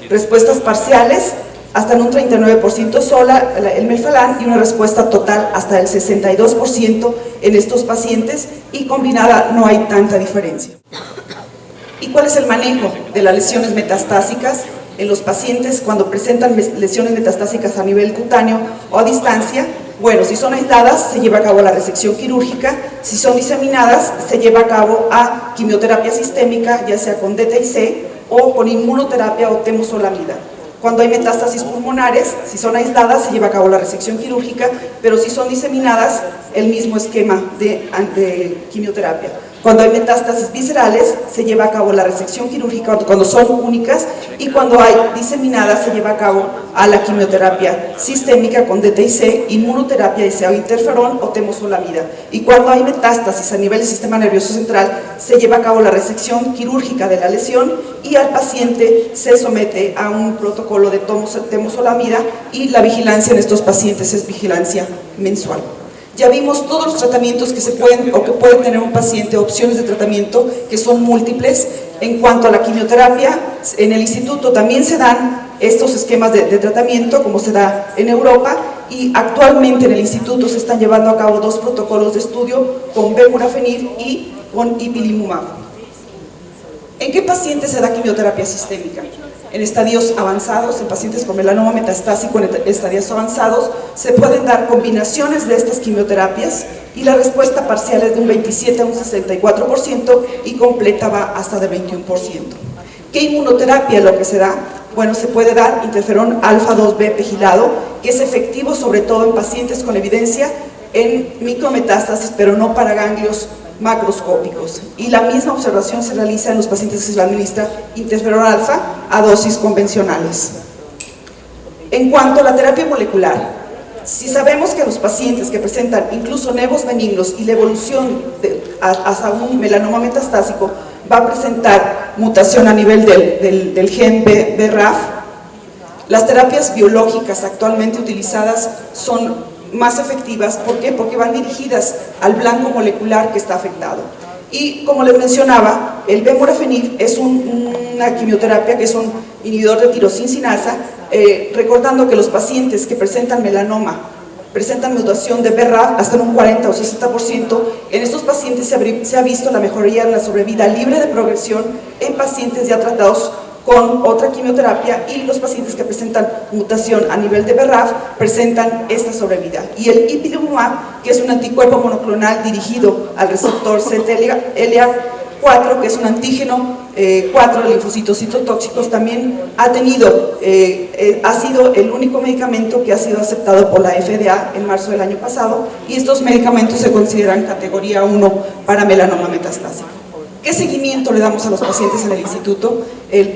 Respuestas parciales hasta en un 39% sola el Melphalan, y una respuesta total hasta el 62% en estos pacientes, y combinada no hay tanta diferencia. ¿Y cuál es el manejo de las lesiones metastásicas en los pacientes cuando presentan lesiones metastásicas a nivel cutáneo o a distancia? Bueno, si son aisladas, se lleva a cabo la resección quirúrgica. Si son diseminadas, se lleva a cabo a quimioterapia sistémica, ya sea con DTIC o con inmunoterapia o temozolomida. Cuando hay metástasis pulmonares, si son aisladas, se lleva a cabo la resección quirúrgica, pero si son diseminadas, el mismo esquema de quimioterapia. Cuando hay metástasis viscerales, se lleva a cabo la resección quirúrgica cuando son únicas, y cuando hay diseminadas, se lleva a cabo a la quimioterapia sistémica con DTIC, inmunoterapia, ya sea interferón o temozolomida. Y cuando hay metástasis a nivel del sistema nervioso central, se lleva a cabo la resección quirúrgica de la lesión, y al paciente se somete a un protocolo de temozolomida, y la vigilancia en estos pacientes es vigilancia mensual. Ya vimos todos los tratamientos que se pueden o que puede tener un paciente, opciones de tratamiento que son múltiples. En cuanto a la quimioterapia, en el instituto también se dan estos esquemas de tratamiento como se da en Europa, y actualmente en el instituto se están llevando a cabo 2 protocolos de estudio con Vemurafenib y con Ipilimumab. ¿En qué pacientes se da quimioterapia sistémica? En estadios avanzados, en pacientes con melanoma metastásico en estadios avanzados, se pueden dar combinaciones de estas quimioterapias, y la respuesta parcial es de un 27 a un 64% y completa va hasta de 21%. ¿Qué inmunoterapia es lo que se da? Bueno, se puede dar interferón alfa 2B pegilado, que es efectivo sobre todo en pacientes con evidencia en micrometástasis, pero no para ganglios macroscópicos, y la misma observación se realiza en los pacientes que se le administra interferón alfa a dosis convencionales. En cuanto a la terapia molecular, si sabemos que los pacientes que presentan incluso nevos benignos y la evolución hasta un melanoma metastásico va a presentar mutación a nivel del gen BRAF, las terapias biológicas actualmente utilizadas son más efectivas. ¿Por qué? Porque van dirigidas al blanco molecular que está afectado. Y como les mencionaba, el Vemurafenib es una quimioterapia que es un inhibidor de tirosincinasa, recordando que los pacientes que presentan melanoma, presentan mutación de BRAF hasta en un 40 o 60%, en estos pacientes se ha visto la mejoría en la sobrevida libre de progresión en pacientes ya tratados con otra quimioterapia, y los pacientes que presentan mutación a nivel de BRAF presentan esta sobrevida. Y el Ipilimumab, que es un anticuerpo monoclonal dirigido al receptor CTLA4, que es un antígeno 4 de linfocitos citotóxicos, también ha sido el único medicamento que ha sido aceptado por la FDA en marzo del año pasado, y estos medicamentos se consideran categoría 1 para melanoma metastásico. ¿Qué seguimiento le damos a los pacientes en el instituto?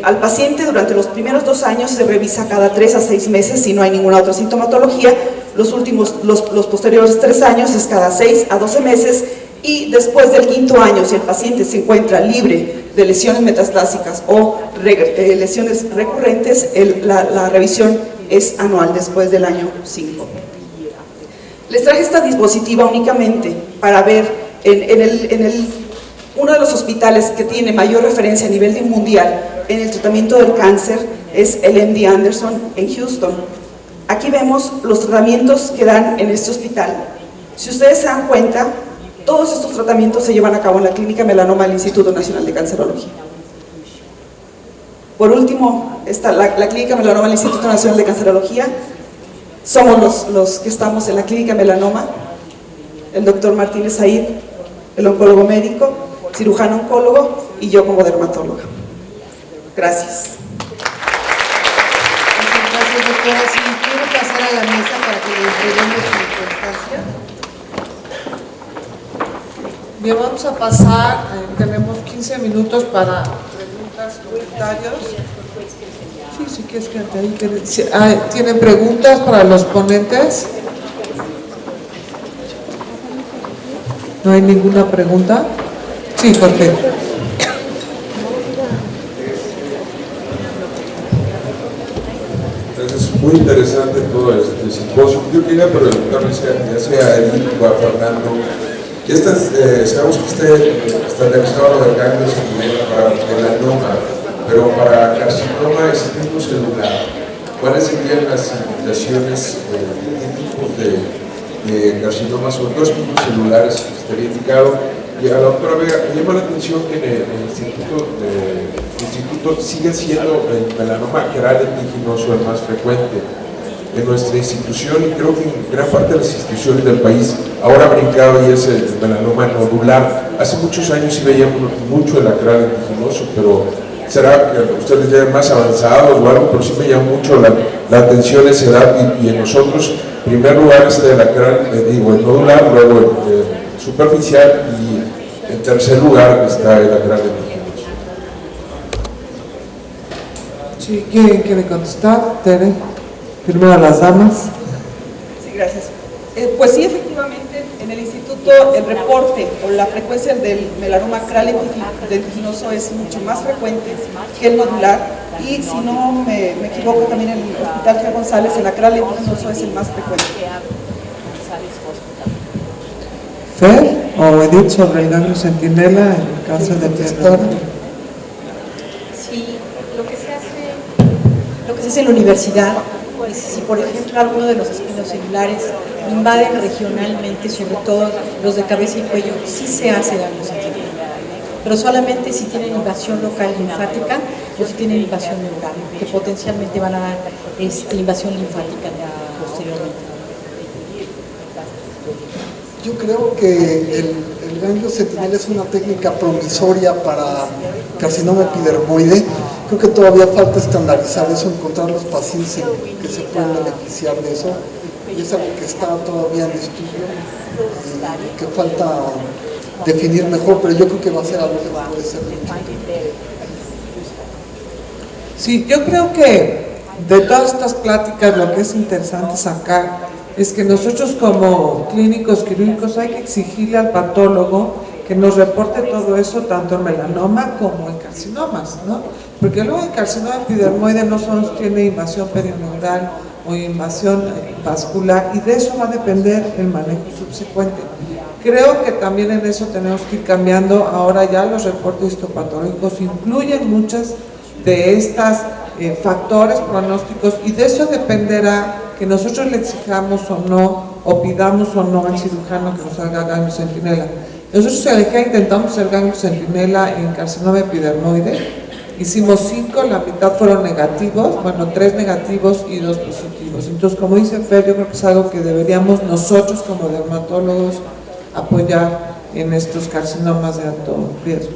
Al paciente durante los primeros 2 años se revisa cada 3 a 6 meses si no hay ninguna otra sintomatología. Los posteriores 3 años es cada 6 a 12 meses, y después del 5.º año, si el paciente se encuentra libre de lesiones metastásicas o lesiones recurrentes, la revisión es anual después del año 5. Les traje esta diapositiva únicamente para ver uno de los hospitales que tiene mayor referencia a nivel mundial en el tratamiento del cáncer es el MD Anderson en Houston. Aquí vemos los tratamientos que dan en este hospital. Si ustedes se dan cuenta, todos estos tratamientos se llevan a cabo en la Clínica Melanoma del Instituto Nacional de Cancerología. Por último, está la Clínica Melanoma del Instituto Nacional de Cancerología. Somos los que estamos en la Clínica Melanoma, el doctor Martínez Said, el oncólogo médico, cirujano oncólogo, y yo como dermatóloga. Gracias. Muchas gracias, doctora. Si quiero pasar a la mesa para que le entreguemos su constancia. Bien, vamos a pasar, tenemos 15 minutos para preguntas, comentarios. Sí, si quieres quedarte ahí. ¿Tienen preguntas para los ponentes? ¿No hay ninguna pregunta? Sí, Jorge. Es muy interesante todo este simposio. Yo quería preguntarle ya sea a Edith o a Fernando, sabemos que usted está realizado de ganglios para melanoma, pero para carcinoma externo celular, ¿cuáles serían las indicaciones qué tipos de carcinomas o dos tipos celulares que estaría indicado? Y a la doctora Vega, me llama la atención que en el instituto sigue siendo el melanoma acral epiginoso el más frecuente en nuestra institución, y creo que en gran parte de las instituciones del país ahora ha brincado y es el melanoma nodular. Hace muchos años sí veíamos mucho el acral epiginoso, pero será que ustedes ya más avanzados o algo, pero sí me llama mucho la atención esa edad, y en nosotros, en primer lugar está el acral, el nodular, luego el superficial, y en tercer lugar está el acral epiginoso. Sí, ¿quién quiere contestar? Tere. Primero a las damas. Sí, gracias. Pues sí, efectivamente, en el instituto el reporte o la frecuencia del melanoma acral epiginoso es mucho más frecuente que el nodular, y si no me equivoco también en el Hospital G. González el acral epiginoso es el más frecuente. Fer o Edith sobre el ganglio centinela en el cáncer de testículo. Sí, lo que se hace en la universidad es, si por ejemplo alguno de los espinos celulares invaden regionalmente, sobre todo los de cabeza y cuello, sí se hace ganglio centinela, pero solamente si tienen invasión local linfática o si tienen invasión neural, que potencialmente van a dar invasión linfática posteriormente. Yo creo que el ganglio centinela es una técnica promisoria para carcinoma epidermoide. Creo que todavía falta estandarizar eso, encontrar los pacientes que se pueden beneficiar de eso, y es algo que está todavía en estudio y que falta definir mejor, pero yo creo que va a ser algo que puede ser mucho. Sí, yo creo que de todas estas pláticas lo que es interesante sacar es que nosotros como clínicos quirúrgicos hay que exigirle al patólogo que nos reporte todo eso, tanto en melanoma como en carcinomas, ¿no? Porque luego el carcinoma epidermoide no solo tiene invasión perioneural o invasión vascular, y de eso va a depender el manejo subsecuente. Creo que también en eso tenemos que ir cambiando. Ahora ya los reportes histopatológicos incluyen muchas de estas factores pronósticos, y de eso dependerá que nosotros le exijamos o no, o pidamos o no al cirujano que nos haga ganglio centinela. Nosotros en el GEA intentamos hacer ganglio centinela en carcinoma epidermoide, hicimos 5, la mitad fueron negativos, bueno, 3 negativos y 2 positivos. Entonces, como dice Fer, yo creo que es algo que deberíamos nosotros como dermatólogos apoyar en estos carcinomas de alto riesgo.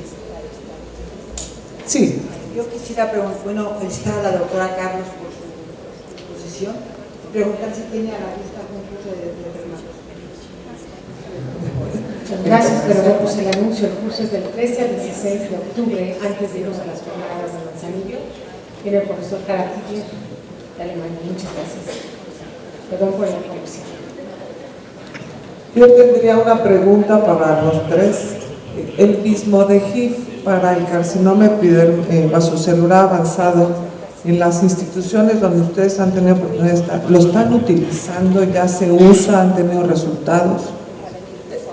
Sí. Yo quisiera felicitar a la doctora Carlos por su exposición y preguntar si tiene a la vista algún curso de dermatología. Gracias, pero pues el anuncio, el curso es del 13 al 16 de octubre, antes de irnos a las jornadas de Manzanillo. Viene el profesor Karatigler de Alemania. Muchas gracias. Perdón por la interrupción. Yo tendría una pregunta para los tres. El Vismodegib para el carcinoma vasocelular avanzado, en las instituciones donde ustedes han tenido oportunidad de estar, ¿lo están utilizando? ¿Ya se usa? ¿Han tenido resultados?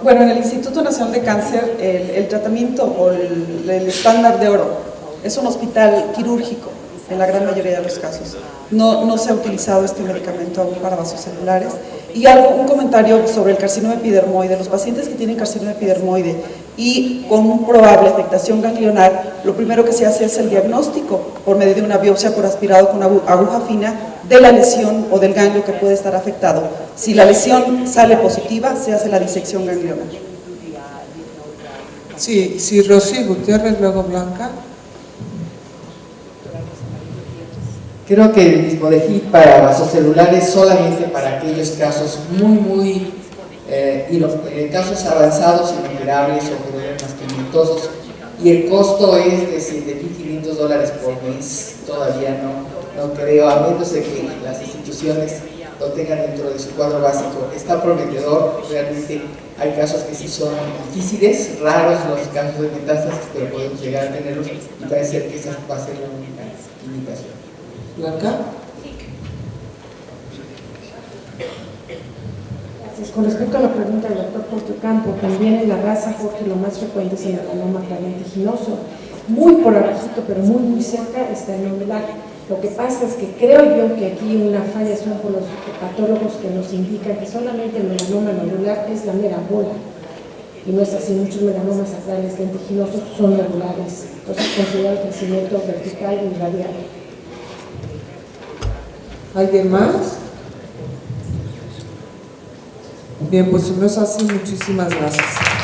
Bueno, en el Instituto Nacional de Cáncer el tratamiento o el estándar de oro es un hospital quirúrgico en la gran mayoría de los casos. No se ha utilizado este medicamento aún para vasocelulares. Y un comentario sobre el carcinoma epidermoide. Los pacientes que tienen carcinoma epidermoide y con probable afectación ganglionar, lo primero que se hace es el diagnóstico por medio de una biopsia por aspirado con aguja fina de la lesión o del ganglio que puede estar afectado. Si la lesión sale positiva, se hace la disección ganglionar. Sí, Rosy Gutiérrez, luego Blanca. Creo que el Dismodegib para vasocelulares solamente para aquellos casos muy casos avanzados, inoperables o problemas pigmentosos, y el costo es de $7,500 por mes. Todavía no creo, a menos de que las instituciones lo tengan dentro de su cuadro básico. Está prometedor, realmente hay casos que sí son difíciles, raros los casos de metástasis, pero podemos llegar a tenerlos y parece ser que esa va a ser la única indicación. Blanca. Gracias. Con respecto a la pregunta del doctor Portocampo, también en la raza Jorge lo más frecuente es el melanoma cranioliginoso. Muy por abajito, pero muy cerca está el nodular. Lo que pasa es que creo yo que aquí una falla son por los patólogos que nos indican que solamente el melanoma nodular es la mera bola. Y no es así, muchos melanomas sacrales lentiginosos son nodulares. Entonces considero el crecimiento vertical y radial. ¿Alguien más? Bien, pues si no es así, muchísimas gracias.